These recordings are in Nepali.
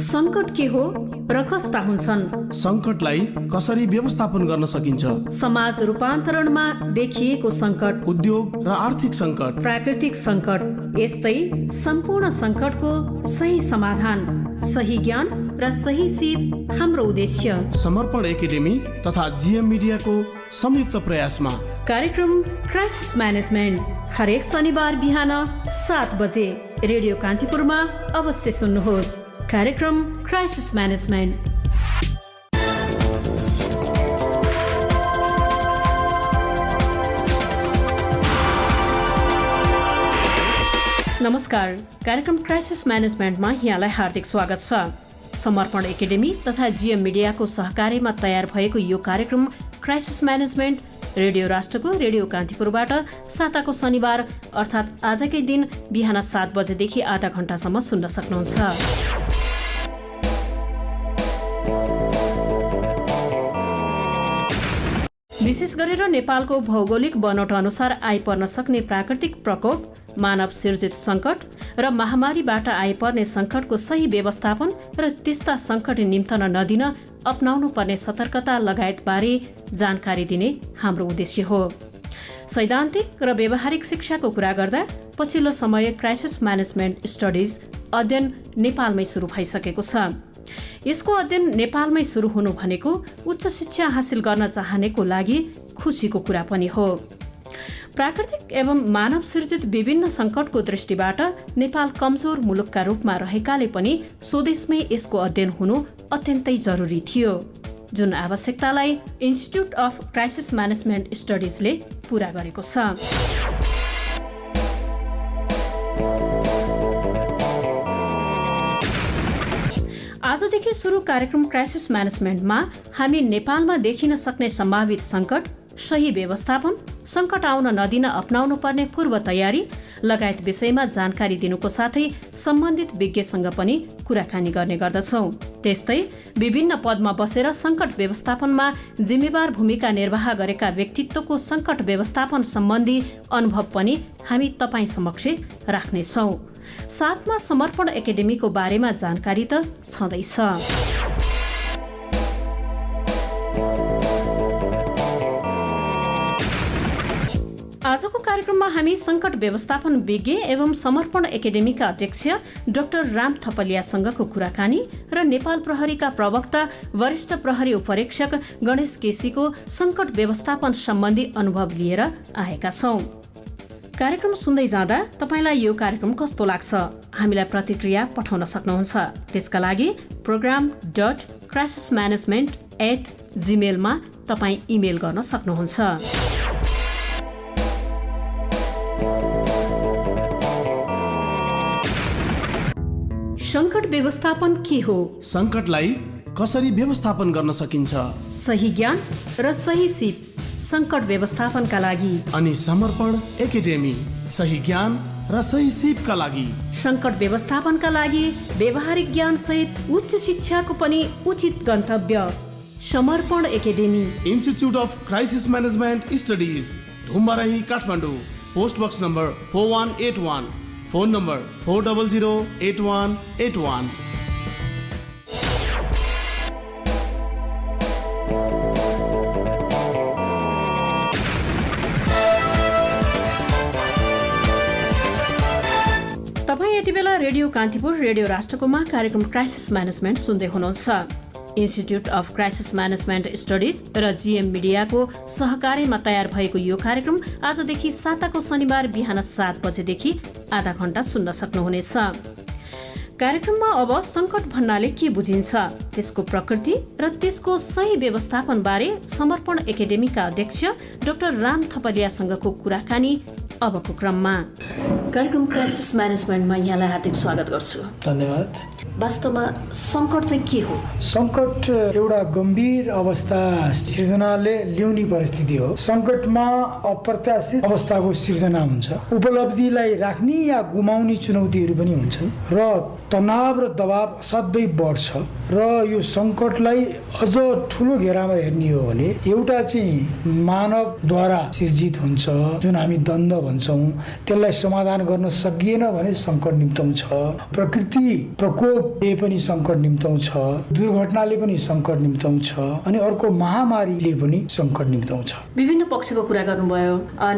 संकट के हो र कस्ता हुन्छन्? संकटलाई कसरी व्यवस्थापन गर्न सकिन्छ? समाज रूपान्तरणमा देखिएको संकट, उद्योग र आर्थिक संकट, प्राकृतिक संकट, यस्तै सम्पूर्ण संकटको सही समाधान, सही ज्ञान र सही सिप हाम्रो उद्देश्य। समर्पण एकाडेमी तथा जीएम मिडियाको संयुक्त प्रयासमा कार्यक्रम क्राइसिस म्यानेजमेन्ट हरेक शनिबार बिहान 7 बजे रेडियो कान्तिपुरमा अवश्य सुन्नुहोस्। कार्यक्रम क्राइसिस म्यानेजमेन्ट। नमस्कार, कार्यक्रम क्राइसिस म्यानेजमेन्टमा यहाँलाई हार्दिक स्वागत छ। समर्पण एकाडेमी तथा जीएम मिडियाको सहकार्यमा तयार भएको यो कार्यक्रम क्राइसिस म्यानेजमेन्ट रेडियो राष्ट्रको रेडियो कान्तिपुरबाट साताको शनिबार अर्थात् आजकै दिन बिहान 7 बजेदेखि आधा घण्टासम्म सुन्न सक्नुहुन्छ। विशेष गरेर नेपालको भौगोलिक बनोट अनुसार आइपर्न सक्ने प्राकृतिक प्रकोप, मानव सिर्जित संकट र महामारीबाट आइपर्ने संकटको सही व्यवस्थापन र त्यस्ता संकट निम्तन नदिन अपनाउनु पर्ने सतर्कता लगायत बारे जानकारी दिने हाम्रो उद्देश्य हो। सैद्धान्तिक र व्यावहारिक शिक्षाको कुरा गर्दा पछिल्लो समय क्राइसिस म्यानेजमेन्ट स्टडिज अध्ययन नेपालमै सुरु भइसकेको छ। यसको अध्ययन नेपालमै सुरु हुनु भनेको उच्च शिक्षा हासिल गर्न चाहनेको लागि खुसीको कुरा पनि हो। प्राकृतिक एवं मानव सिर्जित विभिन्न संकटको दृष्टिबाट नेपाल कमजोर मुलुकका रूपमा रहेकाले पनि स्वदेशमै यसको अध्ययन हुनु अत्यन्तै जरुरी थियो, जुन आवश्यकतालाई इन्स्टिट्युट अफ क्राइसिस म्यानेजमेन्ट स्टडिजले पूरा गरेको छ। आजदेखि सुरु कार्यक्रम क्राइसिस म्यानेजमेन्टमा हामी नेपालमा देखिन सक्ने सम्भावित संकट, सही व्यवस्थापन, संकट आउन नदिन अपनाउनु पर्ने पूर्व तयारी लगायत विषयमा जानकारी दिनुको साथै सम्बन्धित विज्ञसँग पनि कुराकानी गर्ने गर्दछौँ। त्यस्तै विभिन्न पदमा बसेर संकट व्यवस्थापनमा जिम्मेवार भूमिका निर्वाह गरेका व्यक्तित्वको संकट व्यवस्थापन सम्बन्धी अनुभव पनि हामी तपाईँ समक्ष राख्नेछौँ। साथमा समर्पण एकाडेमीको बारेमा जानकारी त छँदैछ। आजको कार्यक्रममा हामी संकट व्यवस्थापन विज्ञ एवं समर्पण एकाडेमीका अध्यक्ष डाक्टर राम थपलियासँगको कुराकानी र नेपाल प्रहरीका प्रवक्ता वरिष्ठ प्रहरी उपरीक्षक गणेश केसीको संकट व्यवस्थापन सम्बन्धी अनुभव लिएर आएका छौँ। कार्यक्रम सुन्दै जाँदा तपाईलाई यो कार्यक्रम कस्तो लाग्छ? हामीलाई प्रतिक्रिया पठाउन सक्नुहुन्छ। त्यसका लागि program.crisismanagement@gmail मा तपाईँ इमेल गर्न सक्नुहुन्छ। संकट व्यवस्थापन के हो? संकटलाई कसरी व्यवस्थापन गर्न सकिन्छ? सही ज्ञान र सही सिप संकट व्यवस्थापनका लागि अनि समर्पण एकाडेमी सही ज्ञान र सही सिपका लागि। संकट व्यवस्थापनका लागि व्यावहारिक ज्ञान सहित उच्च शिक्षाको पनि उचित गन्तव्य Samarpan Academy, Institute of Crisis Management Studies, Dhumbarahi, Kathmandu. Post box number 4181, phone number 4008181। तपाईँ यति बेला रेडियो कान्तिपुर रेडियो राष्ट्रकोमा कार्यक्रम क्राइसिस म्यानेजमेन्ट सुन्दै हुनुहुन्छ। Institute of Crisis Management studies र जीएम मिडियाको सहकार्यमा तयार भएको यो कार्यक्रम आजदेखि साताको शनिबार बिहान 7 बजेदेखि आधा घण्टा सुन्न सक्नुहुनेछ। कार्यक्रममा अब संकट भन्नाले के बुझिन्छ, त्यसको प्रकृति र त्यसको सही व्यवस्थापन बारे समर्पण एकाडेमीका अध्यक्ष डाक्टर राम थपलियासँगको कुराकानी अबको क्रममा। कार्यक्रम क्राइसिस म्यानेजमेन्टमा यहाँलाई हार्दिक स्वागत गर्छु। धन्यवाद। वास्तवमा सङ्कट चाहिँ के हो? सङ्कट एउटा गम्भीर अवस्था सिर्जनाले ल्याउने परिस्थिति हो। सङ्कटमा अप्रत्याशित अवस्थाको सिर्जना हुन्छ, उपलब्धिलाई राख्ने या गुमाउने चुनौतीहरू पनि हुन्छन् र तनाव र दबाव असाध्यै बढ्छ। र यो सङ्कटलाई अझ ठुलो घेरामा हेर्ने हो भने एउटा चाहिँ मानवद्वारा सिर्जित हुन्छ, जुन हामी द्वन्द भन्छौँ, त्यसलाई समाधान गर्न सकिएन भने सङ्कट निम्ताउँछ। प्रकृति प्रकोपले पनि सङ्कट निम्ताउँछ, दुर्घटनाले पनि सङ्कट निम्ताउँछ, अनि अर्को महामारीले पनि सङ्कट निम्ताउँछ। विभिन्न पक्षको कुरा गर्नुभयो।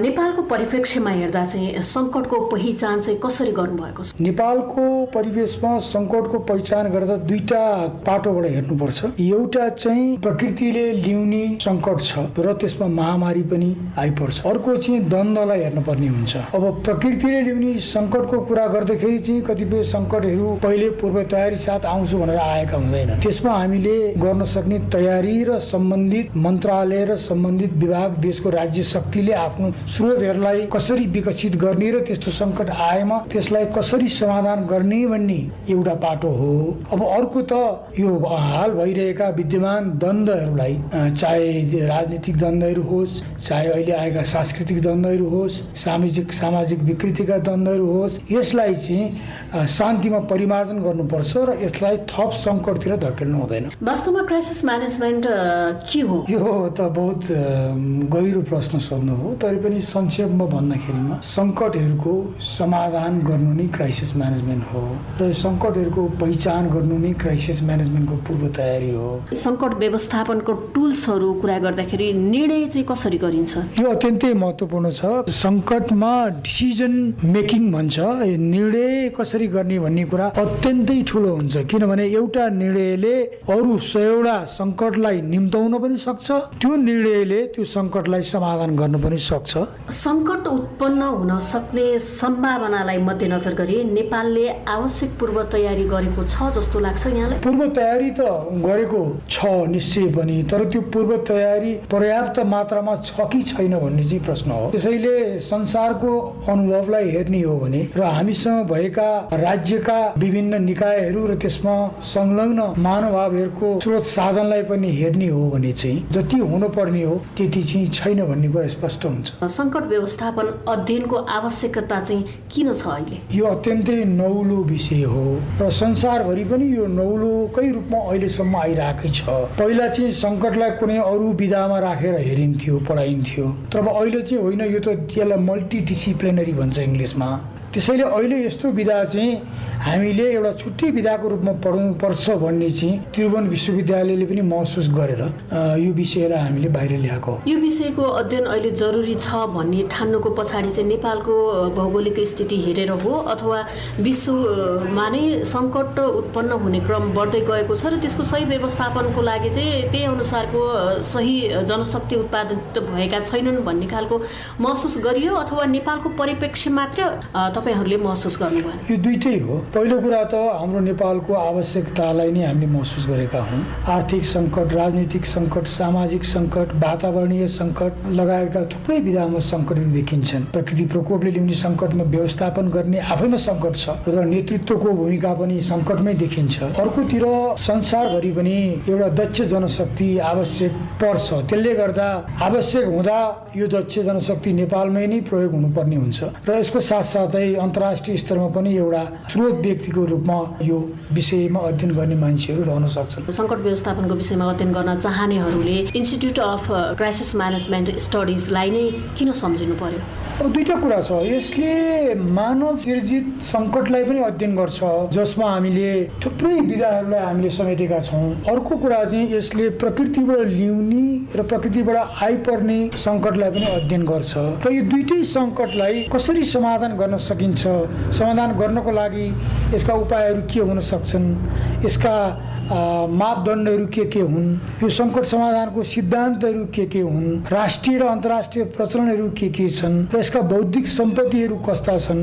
नेपालको परिप्रेक्ष्यमा हेर्दा चाहिँ सङ्कटको पहिचान चाहिँ कसरी गर्नुभएको छ? नेपालको परिवेशमा सङ्कटको पहिचान गर्दा दुईटा पाटोबाट हेर्नुपर्छ। एउटा चाहिँ प्रकृतिले ल्याउने सङ्कट छ र त्यसमा महामारी पनि आइपर्छ। अर्को चाहिँ द्वन्द्वलाई हेर्नुपर्ने हुन्छ। अब प्रकृतिले ल्याउने सङ्कटको कुरा गर्दाखेरि चाहिँ कतिपय सङ्कटहरू पहिले पूर्व तयारी साथ आउँछु भनेर आएका हुँदैनन्। त्यसमा हामीले गर्न सक्ने तयारी र सम्बन्धित मन्त्रालय र सम्बन्धित विभाग, देशको राज्य शक्तिले आफ्नो स्रोतहरूलाई कसरी विकसित गर्ने र त्यस्तो सङ्कट आएमा त्यसलाई कसरी समाधान गर्ने भन्ने एउटा पाटो हो। अब अर्को त यो हाल भइरहेका विद्यमान द्वन्द्वहरूलाई, चाहे राजनीतिक द्वन्द्वहरू होस्, चाहे अहिले आएका सांस्कृतिक द्वन्द्वहरू होस्, सामाजिक विकृतिका द्वन्द्वहरू होस्, यसलाई चाहिँ शान्तिमा परिमार्जन गर्नुपर्छ र यसलाई थप सङ्कटतिर धकेल्नु हुँदैन। वास्तवमा क्राइसिस म्यानेजमेन्ट के हो? यो त बहुत गहिरो प्रश्न सोध्नु हो। तर पनि संक्षेपमा भन्दाखेरिमा सङ्कटहरूको समाधान गर्नु नै क्राइसिस म्यानेजमेन्ट हो र सङ्कटहरूको पहिचान गर्नु नै क्राइसिस म्यानेजमेन्टको पूर्व तयारी हो। सङ्कट व्यवस्थापनको टुल्सहरू कुरा गर्दाखेरि निर्णय चाहिँ कसरी गरिन्छ? यो अत्यन्तै महत्त्वपूर्ण छ। सङ्कटमा डिसिजन मेकिङ भन्छ, निर्णय कसरी गर्ने भन्ने कुरा अत्यन्तै ठुलो हुन्छ। किनभने एउटा निर्णयले अरू 100वटा सङ्कटलाई निम्ताउन पनि सक्छ, त्यो निर्णयले त्यो सङ्कटलाई समाधान गर्न पनि सक्छ। सङ्कट उत्पन्न हुन सक्ने सम्भावनालाई मध्यनजर गरी नेपालले आवश्यक पूर्व तयारी गरेको छ जस्तो लाग्छ यहाँलाई? पूर्व तयारी त गरेको छ निश्चय पनि, तर त्यो पूर्व तयारी पर्याप्त मात्रामा छ कि छैन भन्ने चाहिँ प्रश्न हो। त्यसैले संसारको अनुभवलाई हेर्ने हो भने र हामीसँग भएका राज्यका विभिन्न निकायहरू र त्यसमा संलग्न महानुभावहरूको स्रोत साधनलाई पनि हेर्ने हो भने चाहिँ जति हुनुपर्ने हो त्यति चाहिँ छैन भन्ने कुरा स्पष्ट हुन्छ। सङ्कट व्यवस्थापन अध्ययनको आवश्यकता चाहिँ किन छ अहिले? यो अत्यन्तै नौलो विषय हो र संसारभरि पनि यो नौलोकै रूपमा अहिलेसम्म आइरहेकै छ। पहिला चाहिँ सङ्कटलाई कुनै अरू विधामा राखेर हेरिन्थ्यो, पढाइन्थ्यो, तर अब अहिले चाहिँ होइन, यो त त्यसलाई मल्टिडिसिप्लिनरी भन्छ इङ्ग्लिसमा। त्यसैले अहिले यस्तो विधा चाहिँ हामीले एउटा छुट्टै विधाको रूपमा पढाउनु पर्छ भन्ने चाहिँ त्रिभुवन विश्वविद्यालयले पनि महसुस गरेर यो विषयलाई हामीले बाहिर ल्याएको हो। यो विषयको अध्ययन अहिले जरुरी छ भन्ने ठान्नुको पछाडि चाहिँ नेपालको भौगोलिक स्थिति हेरेर हो अथवा विश्वमा नै सङ्कट उत्पन्न हुने क्रम बढ्दै गएको छ र त्यसको सही व्यवस्थापनको लागि चाहिँ त्यही अनुसारको सही जनशक्ति उत्पादित भएका छैनन् भन्ने खालको महसुस गरियो अथवा नेपालको परिप्रेक्ष्य मात्र तपाईँहरूले महसुस गर्नुभयो? यो दुइटै हो। पहिलो कुरा त हाम्रो नेपालको आवश्यकतालाई नै हामीले महसुस गरेका हौँ। आर्थिक सङ्कट, राजनीतिक सङ्कट, सामाजिक सङ्कट, वातावरणीय सङ्कट लगायतका थुप्रै विधामा सङ्कटहरू देखिन्छन्। प्रकृति प्रकोपले ल्याउने सङ्कटमा व्यवस्थापन गर्ने आफैमा सङ्कट छ र नेतृत्वको भूमिका पनि सङ्कटमै देखिन्छ। अर्कोतिर संसारभरि पनि एउटा दक्ष जनशक्ति आवश्यक पर्छ। त्यसले गर्दा आवश्यक हुँदा यो दक्ष जनशक्ति नेपालमै नै प्रयोग हुनुपर्ने हुन्छ र यसको साथसाथै अन्तर्राष्ट्रिय स्तरमा पनि एउटा स्रोत व्यक्तिको रूपमा यो विषयमा अध्ययन गर्ने मान्छेहरू रहन सक्छन्। सङ्कट व्यवस्थापनको विषयमा अध्ययन गर्न चाहनेहरूले इन्स्टिट्युट अफ क्राइसिस म्यानेजमेन्ट स्टडिजलाई नै किन सम्झिनु पर्यो? अब दुईटा कुरा छ। यसले मानव सिर्जित सङ्कटलाई पनि अध्ययन गर्छ, जसमा हामीले थुप्रै विधाहरूलाई हामीले समेटेका छौँ। अर्को कुरा चाहिँ यसले प्रकृतिबाट ल्याउने र प्रकृतिबाट आइपर्ने सङ्कटलाई पनि अध्ययन गर्छ र यो दुईटै सङ्कटलाई कसरी समाधान गर्न सकिन्छ, समाधान गर्नको लागि यसका उपायहरू के हुन सक्छन्, यसका मापदण्डहरू के हुन्, यो सङ्कट समाधानको सिद्धान्तहरू के हुन्, राष्ट्रिय र अन्तर्राष्ट्रिय प्रचलनहरू के छन् र यसका बौद्धिक सम्पत्तिहरू कस्ता छन्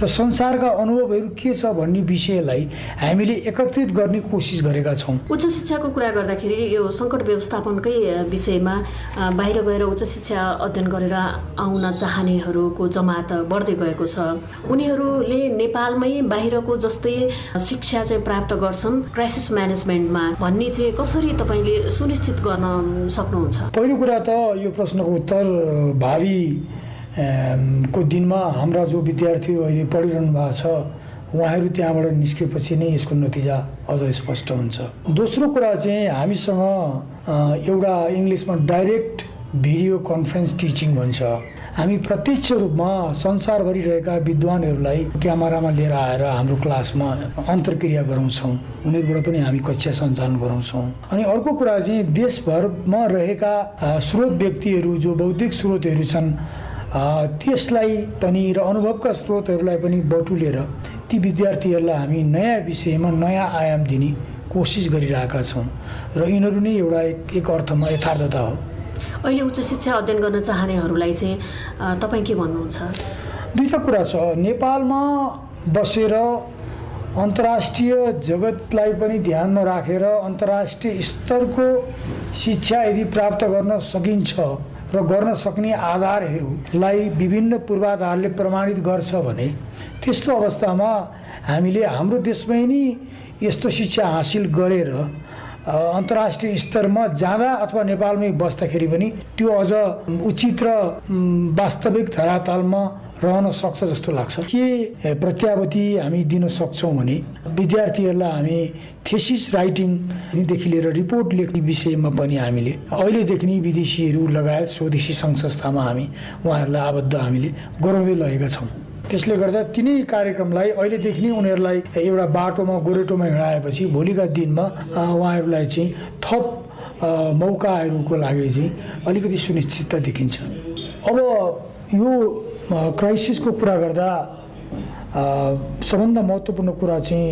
र संसारका अनुभवहरू के छ भन्ने विषयलाई हामीले एकत्रित गर्ने कोसिस गरेका छौँ। उच्च शिक्षाको कुरा गर्दाखेरि यो सङ्कट व्यवस्थापनकै विषयमा बाहिर गएर उच्च शिक्षा अध्ययन गरेर आउन चाहनेहरूको जमात बढ्दै गएको छ। उनीहरूले नेपालमै बाहिर बाहिरको जस्तै शिक्षा चाहिँ प्राप्त गर्छन् क्राइसिस म्यानेजमेन्टमा भन्ने चाहिँ कसरी तपाईँले सुनिश्चित गर्न सक्नुहुन्छ? पहिलो कुरा त यो प्रश्नको उत्तर भावी को दिनमा हाम्रा जो विद्यार्थी अहिले पढिरहनु भएको छ उहाँहरू त्यहाँबाट निस्केपछि नै यसको नतिजा अझ स्पष्ट हुन्छ। दोस्रो कुरा चाहिँ हामीसँग एउटा इङ्ग्लिसमा डाइरेक्ट भिडियो कन्फरेन्स टिचिङ भन्छ। हामी प्रत्यक्ष रूपमा संसारभरि रहेका विद्वानहरूलाई क्यामेरामा लिएर आएर हाम्रो क्लासमा अन्तर्क्रिया गराउँछौँ, उनीहरूबाट पनि हामी कक्षा सञ्चालन गराउँछौँ। अनि अर्को कुरा चाहिँ देशभरमा रहेका स्रोत व्यक्तिहरू जो बौद्धिक स्रोतहरू छन् त्यसलाई पनि र अनुभवका स्रोतहरूलाई पनि बटुलेर ती विद्यार्थीहरूलाई हामी नयाँ विषयमा नयाँ आयाम दिने कोसिस गरिरहेका छौँ र यिनीहरू नै एउटा एक अर्थमा यथार्थता हो। अहिले उच्च शिक्षा अध्ययन गर्न चाहनेहरूलाई चाहिँ तपाईँ के भन्नुहुन्छ? दुईवटा कुरा छ। नेपालमा बसेर अन्तर्राष्ट्रिय जगतलाई पनि ध्यानमा राखेर अन्तर्राष्ट्रिय स्तरको शिक्षा यदि प्राप्त गर्न सकिन्छ र गर्न सक्ने आधारहरूलाई विभिन्न पूर्वाधारले प्रमाणित गर्छ भने त्यस्तो अवस्थामा हामीले हाम्रो देशमै नै यस्तो शिक्षा हासिल गरेर अन्तर्राष्ट्रिय स्तरमा जाँदा अथवा नेपालमै बस्दाखेरि पनि त्यो अझ उचित र वास्तविक धरातलमा रहन सक्छ जस्तो लाग्छ। के प्रत्याभूति हामी दिन सक्छौँ भने विद्यार्थीहरूलाई हामी थेसिस राइटिङदेखि लिएर रिपोर्ट लेख्ने विषयमा पनि हामीले अहिलेदेखि नै विदेशीहरू लगायत स्वदेशी सङ्घ संस्थामा हामी उहाँहरूलाई आबद्ध हामीले गराउँदै लगेका छौँ। त्यसले गर्दा तिनै कार्यक्रमलाई अहिलेदेखि नै उनीहरूलाई एउटा बाटोमा गोरेटोमा हिँडाएपछि भोलिका दिनमा उहाँहरूलाई चाहिँ थप मौकाहरूको लागि चाहिँ अलिकति सुनिश्चितता देखिन्छ। अब यो क्राइसिसको कुरा गर्दा सबभन्दा महत्त्वपूर्ण कुरा चाहिँ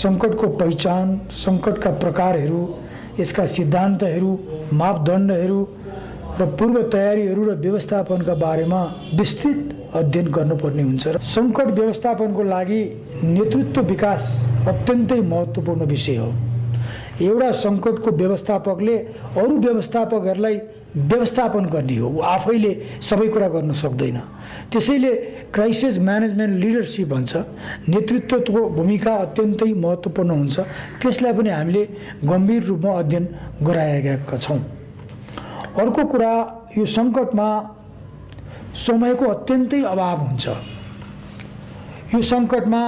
सङ्कटको पहिचान, सङ्कटका प्रकारहरू, यसका सिद्धान्तहरू, मापदण्डहरू र पूर्व तयारीहरू र व्यवस्थापनका बारेमा विस्तृत अध्ययन गर्नुपर्ने हुन्छ। र सङ्कट व्यवस्थापनको लागि नेतृत्व विकास अत्यन्तै महत्त्वपूर्ण विषय हो। एउटा सङ्कटको व्यवस्थापकले अरू व्यवस्थापकहरूलाई व्यवस्थापन गर्ने हो, ऊ आफैले सबै कुरा गर्न सक्दैन। त्यसैले क्राइसिस म्यानेजमेन्ट लिडरसिप भन्छ, नेतृत्वको भूमिका अत्यन्तै महत्त्वपूर्ण हुन्छ। त्यसलाई पनि हामीले गम्भीर रूपमा अध्ययन गराएका छौँ। अर्को कुरा, यो सङ्कटमा समयको अत्यन्तै अभाव हुन्छ। यो सङ्कटमा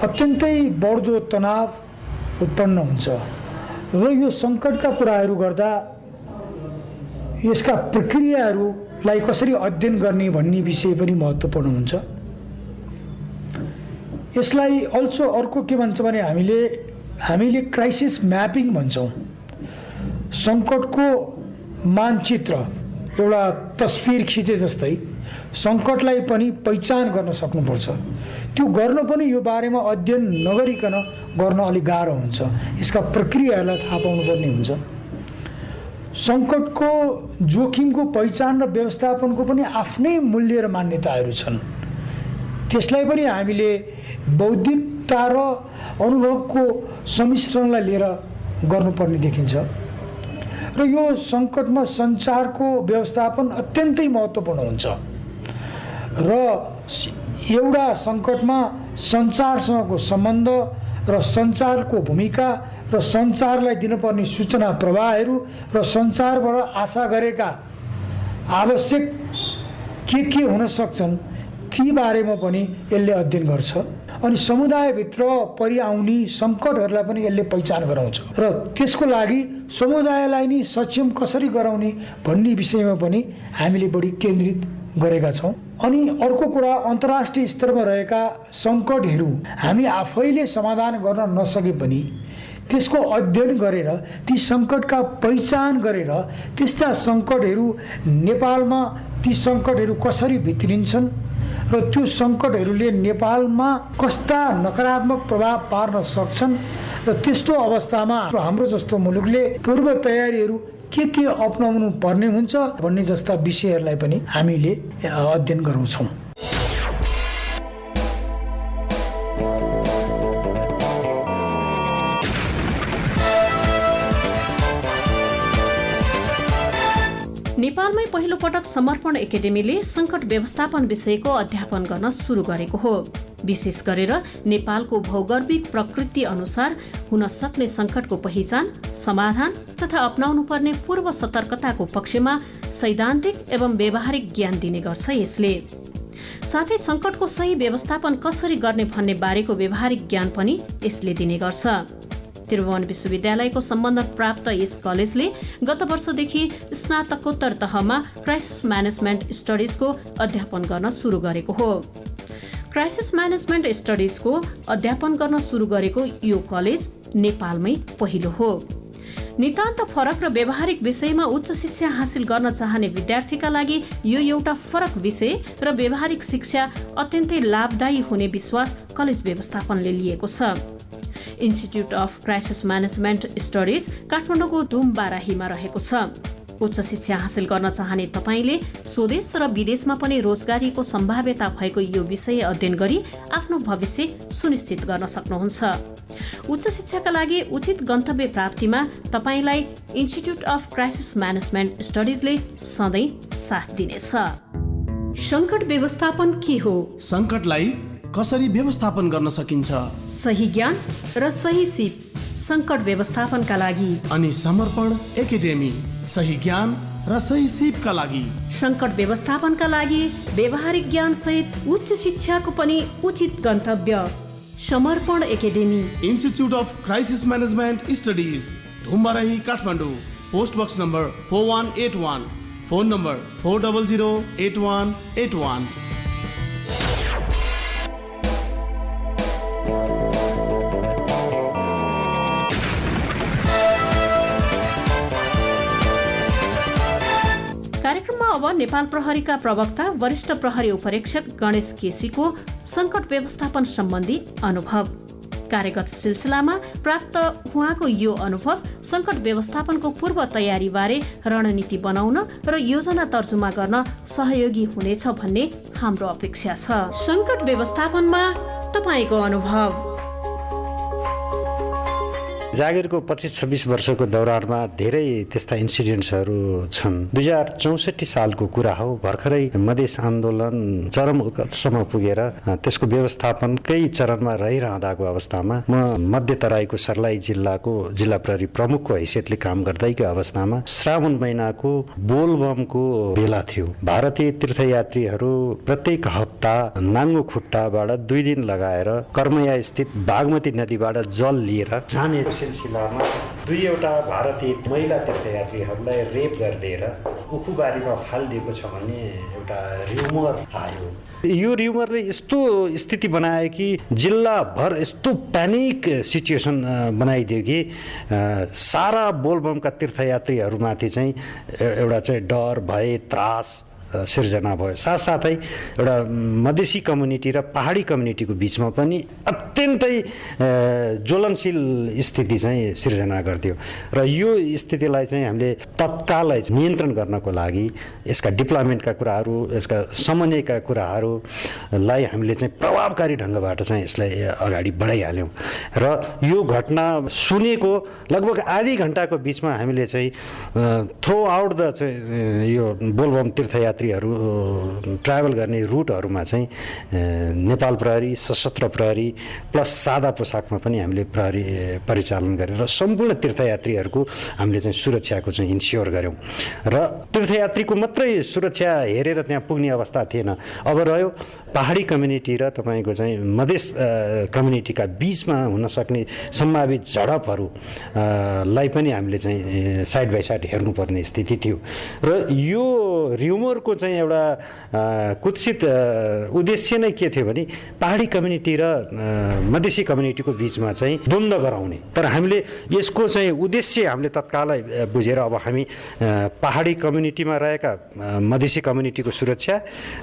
अत्यन्तै बढ्दो तनाव उत्पन्न हुन्छ र यो सङ्कटका कुराहरू गर्दा यसका प्रक्रियाहरूलाई कसरी अध्ययन गर्ने भन्ने विषय पनि महत्त्वपूर्ण हुन्छ। यसलाई अल्सो अर्को के भन्छ भने हामीले क्राइसिस म्यापिङ भन्छौँ। सङ्कटको मानचित्र, एउटा तस्बिर खिचे जस्तै सङ्कटलाई पनि पहिचान गर्न सक्नुपर्छ। त्यो गर्न पनि यो बारेमा अध्ययन नगरिकन गर्न अलिक गाह्रो हुन्छ। यसका प्रक्रियाहरूलाई थाहा पाउनुपर्ने हुन्छ। सङ्कटको जोखिमको पहिचान र व्यवस्थापनको पनि आफ्नै मूल्य र मान्यताहरू छन्। त्यसलाई पनि हामीले बौद्धिकता र अनुभवको सम्मिश्रणलाई लिएर गर्नुपर्ने देखिन्छ। र यो सङ्कटमा सञ्चारको व्यवस्थापन अत्यन्तै महत्त्वपूर्ण हुन्छ र एउटा सङ्कटमा सञ्चारसँगको सम्बन्ध र सञ्चारको भूमिका र सञ्चारलाई दिनुपर्ने सूचना प्रवाहहरू र सञ्चारबाट आशा गरेका आवश्यक के हुन सक्छन् ती बारेमा पनि यसले अध्ययन गर्छ। अनि समुदायभित्र परिआउने सङ्कटहरूलाई पनि यसले पहिचान गराउँछ र त्यसको लागि समुदायलाई नै सक्षम कसरी गराउने भन्ने विषयमा पनि हामीले बढी केन्द्रित गरेका छौँ। अनि अर्को कुरा, अन्तर्राष्ट्रिय स्तरमा रहेका सङ्कटहरू हामी आफैले समाधान गर्न नसके पनि त्यसको अध्ययन गरेर ती सङ्कटका पहिचान गरेर त्यस्ता सङ्कटहरू नेपालमा ती सङ्कटहरू कसरी भित्रिन्छन् र त्यो सङ्कटहरूले नेपालमा कस्ता नकारात्मक प्रभाव पार्न सक्छन् र त्यस्तो अवस्थामा हाम्रो जस्तो मुलुकले पूर्व तयारीहरू के अपनाउनु पर्ने हुन्छ भन्ने जस्ता विषयहरूलाई पनि हामीले अध्ययन गराउँछौँ। नेपालमै पहिलो पटक समर्पण एकाडेमीले सङ्कट व्यवस्थापन विषयको अध्यापन गर्न सुरु गरेको हो। विशेष गरेर नेपालको भौगोलिक प्रकृति अनुसार हुन सक्ने सङ्कटको पहिचान, समाधान तथा अपनाउनु पर्ने पूर्व सतर्कताको पक्षमा सैद्धान्तिक एवं व्यावहारिक ज्ञान दिने गर्छ यसले। साथै सङ्कटको सही व्यवस्थापन कसरी गर्ने भन्ने बारेको व्यावहारिक ज्ञान पनि यसले दिने गर्छ। त्रिभुवन विश्वविद्यालयको सम्बन्ध प्राप्त यस कलेजले गत वर्षदेखि स्नातकोत्तर तहमा क्राइसिस म्यानेजमेन्ट स्टडिजको अध्यापन गर्न सुरु गरेको हो। क्राइसिस म्यानेजमेन्ट स्टडिजको अध्यापन गर्न सुरु गरेको यो कलेज नेपालमै पहिलो हो। नितान्त फरक र व्यावहारिक विषयमा उच्च शिक्षा हासिल गर्न चाहने विद्यार्थीका लागि यो एउटा फरक विषय र व्यावहारिक शिक्षा अत्यन्तै लाभदायी हुने विश्वास कलेज व्यवस्थापनले लिएको छ। Institute of Crisis Management studies काठमाडौँको धुम बाराहीमा रहेको छ। उच्च शिक्षा हासिल गर्न चाहने तपाईँले स्वदेश र विदेशमा पनि रोजगारीको सम्भाव्यता भएको यो विषय अध्ययन गरी आफ्नो भविष्य सुनिश्चित गर्न सक्नुहुन्छ। उच्च शिक्षाका लागि उचित गन्तव्य प्राप्तिमा तपाईँलाई इन्स्टिट्युट अफ क्राइसिस म्यानेजमेन्ट स्टडिजले सधैँ साथ दिनेछ। सङ्कट व्यवस्थापन के हो? सङ्कटलाई कसरी व्यवस्थापन गर्न सकिन्छ? सही ज्ञान र सही सिप सङ्कट व्यवस्थापनका लागि। अनि समर्पण एकाडेमी सही ज्ञान र सही सिपका लागि। सङ्कट व्यवस्थापनका लागि व्यावहारिक ज्ञान सहित उच्च शिक्षाको पनि उचित गन्तव्य Samarpan Academy. Institute of Crisis Management Studies Dhumbarahi Kathmandu. Post box number 4181, phone number 4008181। कार्यक्रममा अब नेपाल प्रहरीका प्रवक्ता वरिष्ठ प्रहरी उपरीक्षक गणेश केसीको सङ्कट व्यवस्थापन सम्बन्धी अनुभव। कार्यगत सिलसिलामा प्राप्त उहाँको यो अनुभव सङ्कट व्यवस्थापनको पूर्व तयारीबारे रणनीति बनाउन र योजना तर्जुमा गर्न सहयोगी हुनेछ भन्ने हाम्रो अपेक्षा छ। सङ्कट व्यवस्थापनमा तपाईँको अनुभव। जागिरको 25-26 वर्षको दौरानमा धेरै त्यस्ता इन्सिडेन्ट्सहरू छन्। 2064 सालको कुरा हो। भर्खरै मधेस आन्दोलन चरम उत्कर्षमा पुगेर त्यसको व्यवस्थापनकै चरणमा रहिरहँदाको अवस्थामा म मध्य तराईको सर्लाही जिल्लाको जिल्ला प्रहरी प्रमुखको हैसियतले काम गर्दैको अवस्थामा श्रावण महिनाको बोलबमको बेला थियो। भारतीय तीर्थयात्रीहरू प्रत्येक हप्ता नाङ्गो खुट्टाबाट 2 दिन लगाएर कर्मया स्थित बागमती नदीबाट जल लिएर जाने सिलसिलामा 2 भारतीय महिला तीर्थयात्रीहरूलाई रेप गरिदिएर उखुबारीमा फालिदिएको छ भन्ने एउटा र्युमर आयो। यो र्युमरले यस्तो स्थिति बनायो कि जिल्लाभर यस्तो प्यानिक सिचुएसन बनाइदियो कि सारा बोलबमका तीर्थयात्रीहरूमाथि चाहिँ एउटा चाहिँ डर, भय, त्रास सिर्जना भयो। साथसाथै एउटा मधेसी कम्युनिटी र पहाडी कम्युनिटीको बिचमा पनि अत्यन्तै ज्वलनशील स्थिति चाहिँ सिर्जना गरिदियो। र यो स्थितिलाई चाहिँ हामीले तत्कालै नियन्त्रण गर्नको लागि यसका डिप्लोयमेन्टका कुराहरू, यसका समन्वयका कुराहरूलाई हामीले चाहिँ प्रभावकारी ढङ्गबाट चाहिँ यसलाई अगाडि बढाइहाल्यौँ। र यो घटना सुनेको लगभग आधी घन्टाको बिचमा हामीले चाहिँ थ्रो आउट द चाहिँ यो बोलबम तीर्थयात्री ट्राभल गर्ने रुटहरूमा चाहिँ नेपाल प्रहरी, सशस्त्र प्रहरी प्लस सादा पोसाकमा पनि हामीले प्रहरी परिचालन गरेर सम्पूर्ण तीर्थयात्रीहरूको हामीले चाहिँ सुरक्षाको चाहिँ इन्स्योर गऱ्यौँ। र तीर्थयात्रीको मात्रै सुरक्षा हेरेर त्यहाँ पुग्ने अवस्था थिएन। अब रह्यो पहाडी कम्युनिटी र तपाईँको चाहिँ मधेस कम्युनिटीका बिचमा हुन सक्ने सम्भावित झडपहरूलाई पनि हामीले चाहिँ साइड बाई साइड हेर्नुपर्ने स्थिति थियो। र यो र्युमरको चाहिँ एउटा कुत्सित उद्देश्य नै के थियो भने पहाडी कम्युनिटी र मधेसी कम्युनिटीको बिचमा चाहिँ द्वन्द्व गराउने। तर हामीले यसको चाहिँ उद्देश्य हामीले तत्कालै बुझेर अब हामी पहाडी कम्युनिटीमा रहेका मधेसी कम्युनिटीको सुरक्षा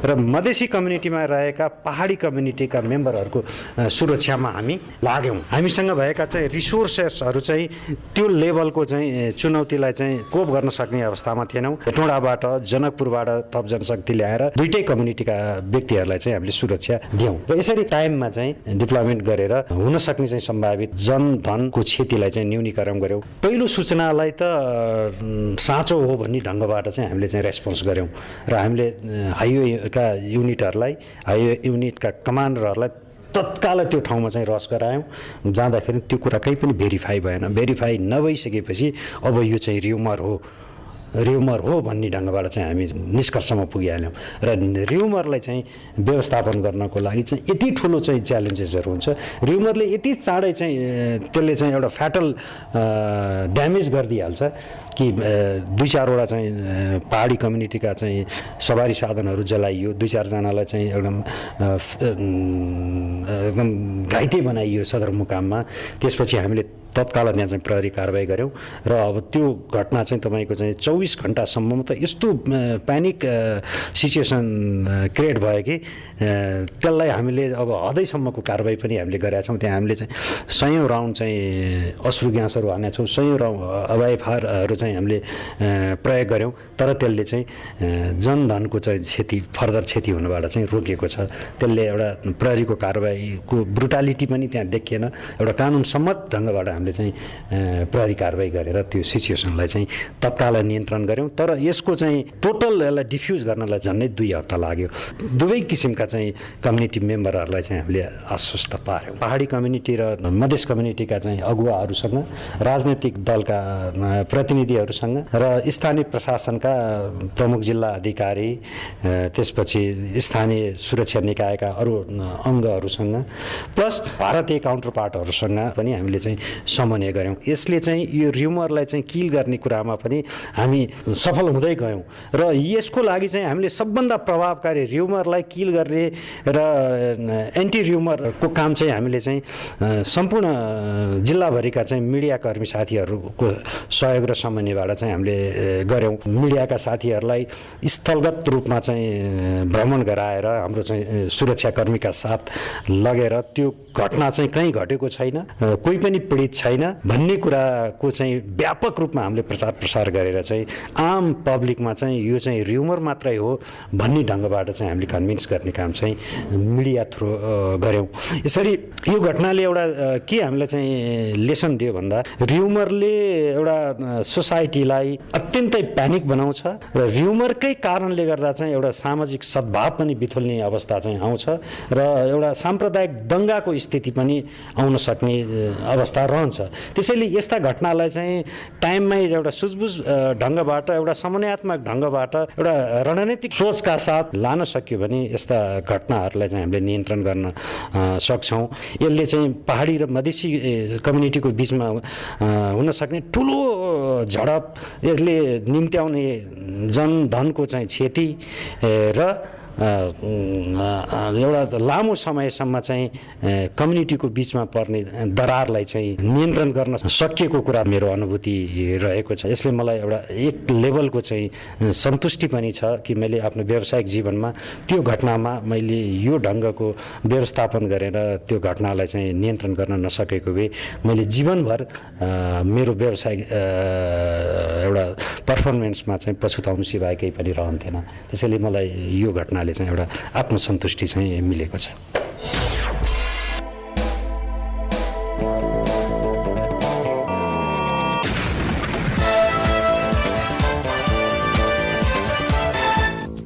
र मधेसी कम्युनिटीमा रहेका पहाडी कम्युनिटीका मेम्बरहरूको सुरक्षामा हामी लाग्यौँ। हामीसँग भएका चाहिँ रिसोर्सेसहरू चाहिँ त्यो लेभलको चाहिँ चुनौतीलाई चाहिँ कोप गर्न सक्ने अवस्थामा थिएनौँ। हेटौँडाबाट जनकपुरबाट थप जनशक्ति ल्याएर दुईटै कम्युनिटीका व्यक्तिहरूलाई चाहिँ हामीले सुरक्षा दियौँ। र यसरी टाइममा चाहिँ डिप्लोयमेन्ट गरेर हुन सक्ने चाहिँ सम्भावित जनधनको क्षतिलाई चाहिँ न्यूनीकरण गऱ्यौँ। पहिलो सूचनालाई त साँचो हो भन्ने ढङ्गबाट चाहिँ हामीले चाहिँ रेस्पोन्स गऱ्यौँ र हामीले हाइवेका युनिटहरूलाई, हाइवे युनिटका कमान्डरहरूलाई तत्काल त्यो ठाउँमा चाहिँ रस गरायौँ। जाँदाखेरि त्यो कुरा कहीँ पनि भेरिफाई भएन। भेरिफाई नभइसकेपछि अब यो चाहिँ र्युमर हो भन्ने ढङ्गबाट चाहिँ हामी निष्कर्षमा पुगिहाल्यौँ। र र्युमरलाई चाहिँ व्यवस्थापन गर्नको लागि चाहिँ यति ठुलो चाहिँ च्यालेन्जेसहरू हुन्छ। र्युमरले यति चाँडै चाहिँ त्यसले चाहिँ एउटा फ्याटल ड्यामेज गरिदिइहाल्छ कि 2-4वटा चाहिँ पहाडी कम्युनिटीका चाहिँ सवारी साधनहरू जलाइयो, 2-4 जनालाई चाहिँ एकदम घाइते बनाइयो सदरमुकाममा। त्यसपछि हामीले तत्काल त्यहाँ चाहिँ प्रहरी कारबाही गऱ्यौँ र अब त्यो घटना चाहिँ तपाईँको चाहिँ 24 घन्टासम्म त यस्तो प्यानिक सिचुएसन क्रिएट भयो कि त्यसलाई हामीले अब हदैसम्मको कारबाही पनि हामीले गरेका छौँ। त्यहाँ हामीले चाहिँ 100 राउन्ड चाहिँ अश्रु ग्यासहरू हानेका छौँ, 100 राउन्ड हवाई फायरहरू चाहिँ हामीले प्रयोग गऱ्यौँ। तर त्यसले चाहिँ जनधनको चाहिँ फर्दर क्षति हुनबाट चाहिँ रोकिएको छ। त्यसले एउटा प्रहरीको कारबाहीको ब्रुटालिटी पनि त्यहाँ देखिएन। एउटा कानुन सम्मत ढङ्गबाट हामीले चाहिँ प्रहरी कारबाही गरेर त्यो सिचुएसनलाई चाहिँ तत्काल नियन्त्रण गऱ्यौँ। तर यसको चाहिँ टोटल यसलाई डिफ्युज गर्नलाई झन्डै 2 हप्ता लाग्यो। दुवै किसिमका चाहिँ कम्युनिटी मेम्बरहरूलाई चाहिँ हामीले आश्वस्त पार्यौँ। पहाडी कम्युनिटी र मधेस कम्युनिटीका चाहिँ अगुवाहरूसँग, राजनैतिक दलका प्रतिनिधिहरूसँग र स्थानीय प्रशासनका प्रमुख जिल्ला अधिकारी, त्यसपछि स्थानीय सुरक्षा निकायका अरू अङ्गहरूसँग प्लस भारतीय काउन्टर पार्टहरूसँग पनि हामीले चाहिँ समन्वय गऱ्यौँ। यसले चाहिँ यो र्युमरलाई चाहिँ किल गर्ने कुरामा पनि हामी सफल हुँदै गयौँ र यसको लागि चाहिँ हामीले सबभन्दा प्रभावकारी र्युमरलाई किल गर्ने र एन्टी र्युमरको काम चाहिँ हामीले चाहिँ सम्पूर्ण जिल्लाभरिका चाहिँ मिडियाकर्मी साथीहरूको सहयोग र समन्वयबाट चाहिँ हामीले गऱ्यौँ। मिडियाका साथीहरूलाई स्थलगत रूपमा चाहिँ भ्रमण गराएर हाम्रो चाहिँ सुरक्षाकर्मीका साथ लगेर त्यो घटना चाहिँ कहीँ घटेको छैन, कोही पनि पीडित छैन भन्ने कुराको चाहिँ व्यापक रूपमा हामीले प्रचार प्रसार गरेर चाहिँ आम पब्लिकमा चाहिँ यो चाहिँ र्युमर मात्रै हो भन्ने ढङ्गबाट चाहिँ हामीले कन्भिन्स गर्ने काम चाहिँ मिडिया थ्रु गऱ्यौँ। यसरी यो घटनाले एउटा के हामीलाई चाहिँ लेसन दियो भन्दा र्युमरले एउटा सोसाइटीलाई अत्यन्तै प्यानिक बनाउँछ र र्युमरकै कारणले गर्दा चाहिँ एउटा सामाजिक सद्भाव पनि बिथुल्ने अवस्था चाहिँ आउँछ र एउटा साम्प्रदायिक दङ्गाको स्थिति पनि आउन सक्ने अवस्था रहन्छ। त्यसैले यस्ता घटनालाई चाहिँ टाइममै एउटा सुझबुझ ढङ्गबाट, एउटा समन्वयात्मक ढङ्गबाट, एउटा रणनीतिक सोचका साथ लान सक्यो भने यस्ता घटनाहरूलाई चाहिँ हामीले नियन्त्रण गर्न सक्छौँ। यसले चाहिँ पहाडी र मधेसी कम्युनिटीको बिचमा हुन सक्ने ठुलो झडप, यसले निम्त्याउने जनधनको चाहिँ क्षति र एउटा लामो समयसम्म चाहिँ कम्युनिटीको बिचमा पर्ने दरारलाई चाहिँ नियन्त्रण गर्न सकिएको कुरा मेरो अनुभूति रहेको छ। यसले मलाई एउटा एक लेभलको चाहिँ सन्तुष्टि पनि छ कि मैले आफ्नो व्यावसायिक जीवनमा त्यो घटनामा मैले यो ढङ्गको व्यवस्थापन गरेर त्यो घटनालाई चाहिँ नियन्त्रण गर्न नसकेको भए मैले जीवनभर मेरो व्यावसायिक एउटा पर्फर्मेन्समा चाहिँ पछुताउनु सिवाय केही पनि रहन्थेन। त्यसैले मलाई यो घटनाले चाहिँ एउटा आत्मसन्तुष्टि चाहिँ मिलेको छ।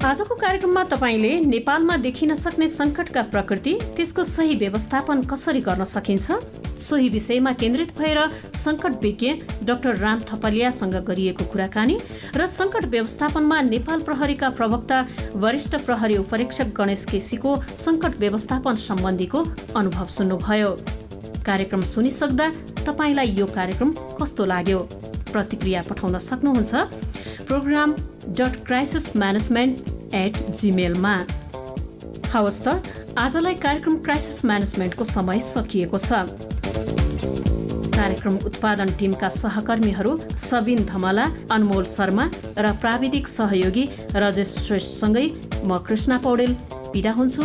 आजको कार्यक्रममा तपाईले नेपालमा देखिन सक्ने संकटका प्रकृति, त्यसको सही व्यवस्थापन कसरी गर्न सकिन्छ, सोही विषयमा केन्द्रित भएर संकट विज्ञ डाक्टर राम थपलियासँग गरिएको कुराकानी र संकट व्यवस्थापनमा नेपाल प्रहरीका प्रवक्ता वरिष्ठ प्रहरी उपरीक्षक गणेश केसीको संकट व्यवस्थापन सम्बन्धीको अनुभव सुन्नुभयो। कार्यक्रम सुनिसक्दा तपाईलाई यो कार्यक्रम कस्तो लाग्यो? प्रतिक्रिया पठाउन सक्नुहुन्छ program.crisismanagement@gmail.com। हवस् त, आजलाई कार्यक्रम क्राइसिस म्यानेजमेन्टको समय सकिएको छ। कार्यक्रम उत्पादन टिमका सहकर्मीहरू सबिन धमला, अनमोल शर्मा र प्राविधिक सहयोगी रजेश श्रेष्ठसँगै म कृष्णा पौडेल बिदा हुन्छु।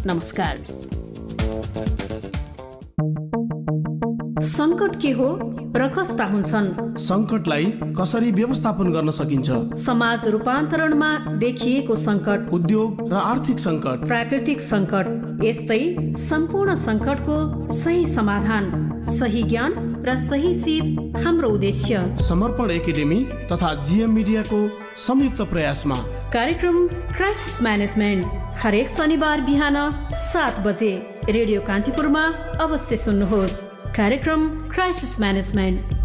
नमस्कार। संकट के हो र कस्ता हुन्छन्? संकटलाई कसरी व्यवस्थापन गर्न सकिन्छ? समाज रूपान्तरणमा देखिएको संकट, उद्योग र आर्थिक संकट, प्राकृतिक संकट, यस्तै सम्पूर्ण संकटको सही समाधान, सही ज्ञान र सही सिप हाम्रो उद्देश्य। समर्पण एकाडेमी तथा जीएम मिडियाको संयुक्त प्रयासमा कार्यक्रम क्राइसिस म्यानेजमेन्ट हरेक शनिबार बिहान 7 बजे रेडियो कान्तिपुरमा अवश्य सुन्नुहोस्। कार्यक्रम क्राइसिस म्यानेजमेन्ट।